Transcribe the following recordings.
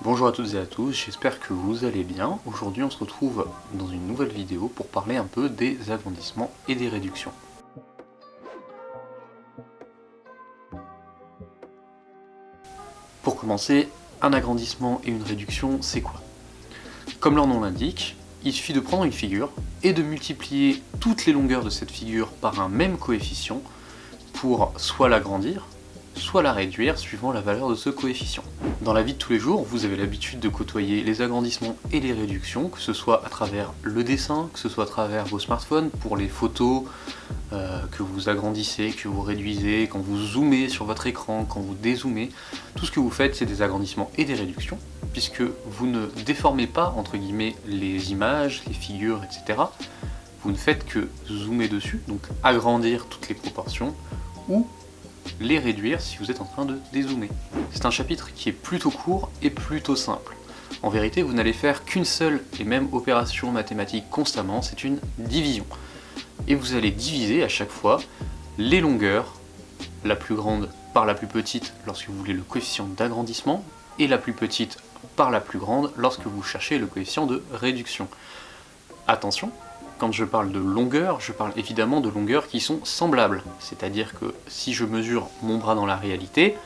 Bonjour à toutes et à tous, j'espère que vous allez bien. Aujourd'hui on se retrouve dans une nouvelle vidéo pour parler un peu des agrandissements et des réductions. Pour commencer, un agrandissement et une réduction, c'est quoi? Comme leur nom l'indique, il suffit de prendre une figure et de multiplier toutes les longueurs de cette figure par un même coefficient pour soit l'agrandir, soit la réduire suivant la valeur de ce coefficient. Dans la vie de tous les jours, vous avez l'habitude de côtoyer les agrandissements et les réductions, que ce soit à travers le dessin, que ce soit à travers vos smartphones, pour les photos que vous agrandissez, que vous réduisez, quand vous zoomez sur votre écran, quand vous dézoomez. Tout ce que vous faites, c'est des agrandissements et des réductions, puisque vous ne déformez pas, entre guillemets, les images, les figures, etc. Vous ne faites que zoomer dessus, donc agrandir toutes les proportions, ou les réduire si vous êtes en train de dézoomer. C'est un chapitre qui est plutôt court et plutôt simple. En vérité, vous n'allez faire qu'une seule et même opération mathématique constamment, c'est une division. Et vous allez diviser à chaque fois les longueurs, la plus grande par la plus petite lorsque vous voulez le coefficient d'agrandissement, et la plus petite par la plus grande lorsque vous cherchez le coefficient de réduction. Attention, quand je parle de longueur, je parle évidemment de longueurs qui sont semblables. C'est-à-dire que si je mesure mon bras dans la réalité,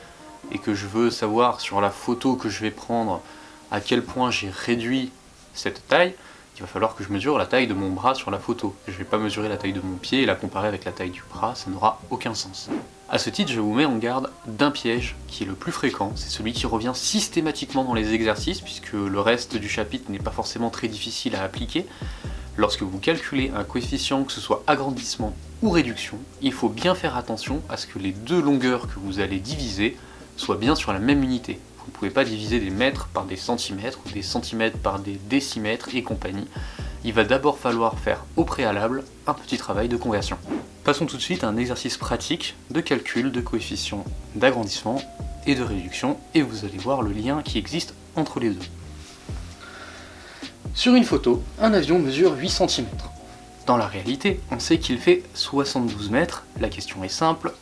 et que je veux savoir sur la photo que je vais prendre à quel point j'ai réduit cette taille, il va falloir que je mesure la taille de mon bras sur la photo. Je ne vais pas mesurer la taille de mon pied et la comparer avec la taille du bras, ça n'aura aucun sens. A ce titre, je vous mets en garde d'un piège qui est le plus fréquent, c'est celui qui revient systématiquement dans les exercices, puisque le reste du chapitre n'est pas forcément très difficile à appliquer. Lorsque vous calculez un coefficient, que ce soit agrandissement ou réduction, il faut bien faire attention à ce que les deux longueurs que vous allez diviser soient bien sur la même unité. Vous ne pouvez pas diviser des mètres par des centimètres ou des centimètres par des décimètres et compagnie. Il va d'abord falloir faire au préalable un petit travail de conversion. Passons tout de suite à un exercice pratique de calcul de coefficients d'agrandissement et de réduction, et vous allez voir le lien qui existe entre les deux. Sur une photo, un avion mesure 8 cm. Dans la réalité, on sait qu'il fait 72 mètres. La question est simple,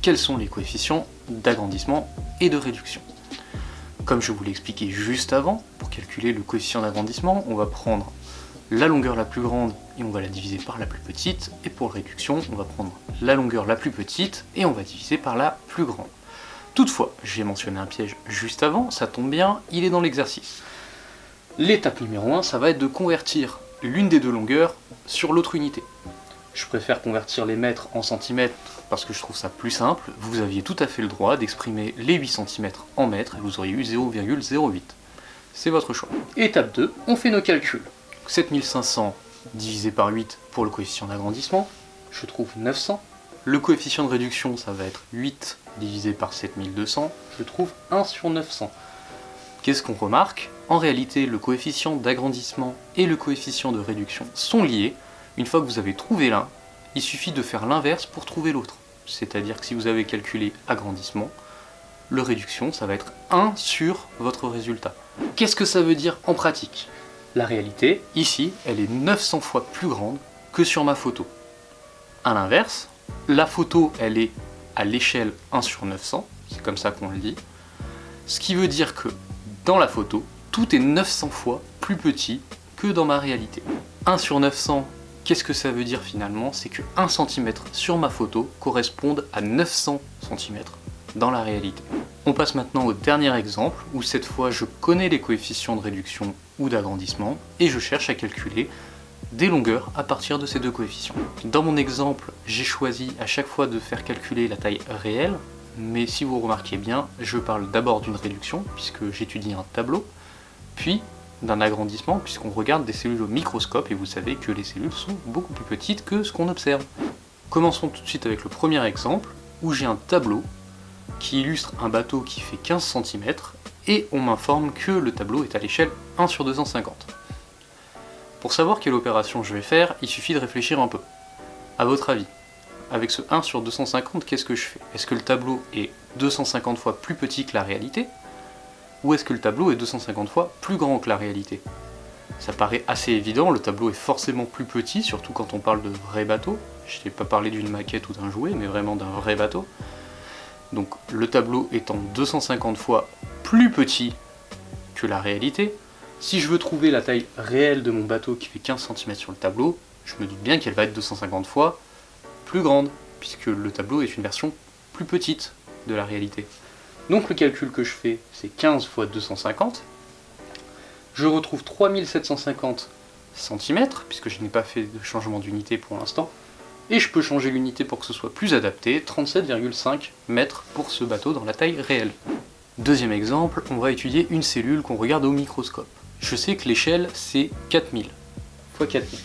quels sont les coefficients d'agrandissement et de réduction? Comme je vous l'ai expliqué juste avant, pour calculer le coefficient d'agrandissement, on va prendre la longueur la plus grande et on va la diviser par la plus petite, et pour la réduction, on va prendre la longueur la plus petite et on va diviser par la plus grande. Toutefois, j'ai mentionné un piège juste avant, ça tombe bien, il est dans l'exercice. L'étape numéro 1, ça va être de convertir l'une des deux longueurs sur l'autre unité. Je préfère convertir les mètres en centimètres parce que je trouve ça plus simple. Vous aviez tout à fait le droit d'exprimer les 8 cm en mètres et vous auriez eu 0,08. C'est votre choix. Étape 2, on fait nos calculs. 7500 divisé par 8 pour le coefficient d'agrandissement, je trouve 900. Le coefficient de réduction, ça va être 8 divisé par 7200, je trouve 1 sur 900. Qu'est-ce qu'on remarque? En réalité, le coefficient d'agrandissement et le coefficient de réduction sont liés. Une fois que vous avez trouvé l'un, il suffit de faire l'inverse pour trouver l'autre. C'est-à-dire que si vous avez calculé agrandissement, le réduction, ça va être 1 sur votre résultat. Qu'est-ce que ça veut dire en pratique? La réalité, ici, elle est 900 fois plus grande que sur ma photo. A l'inverse, la photo, elle est à l'échelle 1 sur 900, c'est comme ça qu'on le dit. Ce qui veut dire que dans la photo, tout est 900 fois plus petit que dans ma réalité. 1 sur 900, qu'est-ce que ça veut dire finalement? C'est que 1 cm sur ma photo corresponde à 900 cm dans la réalité. On passe maintenant au dernier exemple, où cette fois je connais les coefficients de réduction ou d'agrandissement, et je cherche à calculer des longueurs à partir de ces deux coefficients. Dans mon exemple, j'ai choisi à chaque fois de faire calculer la taille réelle, mais si vous remarquez bien, je parle d'abord d'une réduction, puisque j'étudie un tableau, puis d'un agrandissement, puisqu'on regarde des cellules au microscope, et vous savez que les cellules sont beaucoup plus petites que ce qu'on observe. Commençons tout de suite avec le premier exemple, où j'ai un tableau qui illustre un bateau qui fait 15 cm, et on m'informe que le tableau est à l'échelle 1 sur 250. Pour savoir quelle opération je vais faire, il suffit de réfléchir un peu. À votre avis, avec ce 1 sur 250, qu'est-ce que je fais? Est-ce que le tableau est 250 fois plus petit que la réalité? Ou est-ce que le tableau est 250 fois plus grand que la réalité? Ça paraît assez évident, le tableau est forcément plus petit, surtout quand on parle de vrais bateaux. Je n'ai pas parlé d'une maquette ou d'un jouet, mais vraiment d'un vrai bateau. Donc le tableau étant 250 fois plus petit que la réalité. Si je veux trouver la taille réelle de mon bateau qui fait 15 cm sur le tableau, je me doute bien qu'elle va être 250 fois plus grande, puisque le tableau est une version plus petite de la réalité. Donc le calcul que je fais, c'est 15 fois 250. Je retrouve 3750 cm, puisque je n'ai pas fait de changement d'unité pour l'instant, et je peux changer l'unité pour que ce soit plus adapté, 37,5 mètres pour ce bateau dans la taille réelle. Deuxième exemple, on va étudier une cellule qu'on regarde au microscope. Je sais que l'échelle c'est 4000 x 4000.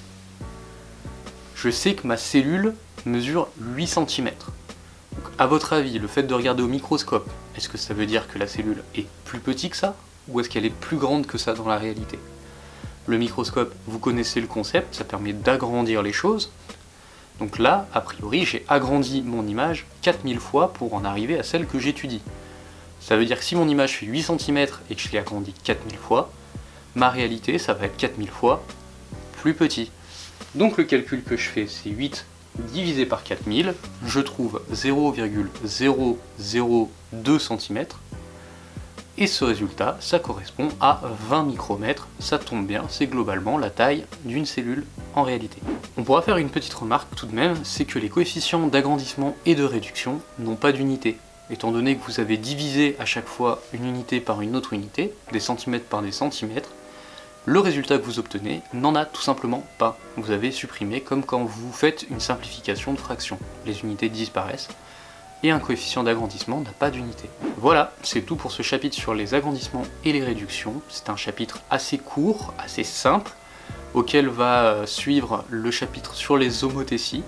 Je sais que ma cellule mesure 8 cm. Donc, à votre avis, le fait de regarder au microscope, est-ce que ça veut dire que la cellule est plus petite que ça, ou est-ce qu'elle est plus grande que ça dans la réalité? Le microscope, vous connaissez le concept, ça permet d'agrandir les choses. Donc là, a priori, j'ai agrandi mon image 4000 fois pour en arriver à celle que j'étudie. Ça veut dire que si mon image fait 8 cm et que je l'ai agrandi 4000 fois, ma réalité, ça va être 4000 fois plus petit. Donc le calcul que je fais, c'est 8 divisé par 4000, je trouve 0,002 cm, et ce résultat, ça correspond à 20 micromètres, ça tombe bien, c'est globalement la taille d'une cellule en réalité. On pourra faire une petite remarque tout de même, c'est que les coefficients d'agrandissement et de réduction n'ont pas d'unité. Étant donné que vous avez divisé à chaque fois une unité par une autre unité, des centimètres par des centimètres, le résultat que vous obtenez n'en a tout simplement pas. Vous avez supprimé comme quand vous faites une simplification de fraction. Les unités disparaissent et un coefficient d'agrandissement n'a pas d'unité. Voilà, c'est tout pour ce chapitre sur les agrandissements et les réductions. C'est un chapitre assez court, assez simple, auquel va suivre le chapitre sur les homothéties,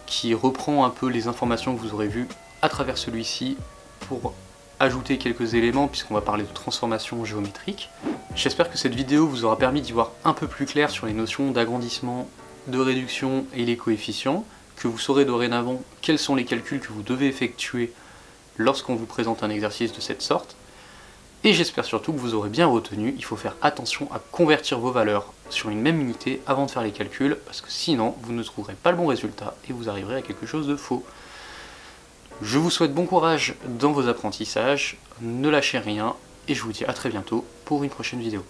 qui reprend un peu les informations que vous aurez vues à travers celui-ci pour ajouter quelques éléments puisqu'on va parler de transformation géométrique. J'espère que cette vidéo vous aura permis d'y voir un peu plus clair sur les notions d'agrandissement, de réduction et les coefficients, que vous saurez dorénavant quels sont les calculs que vous devez effectuer lorsqu'on vous présente un exercice de cette sorte. Et j'espère surtout que vous aurez bien retenu, il faut faire attention à convertir vos valeurs sur une même unité avant de faire les calculs, parce que sinon vous ne trouverez pas le bon résultat et vous arriverez à quelque chose de faux. Je vous souhaite bon courage dans vos apprentissages, ne lâchez rien, et je vous dis à très bientôt pour une prochaine vidéo.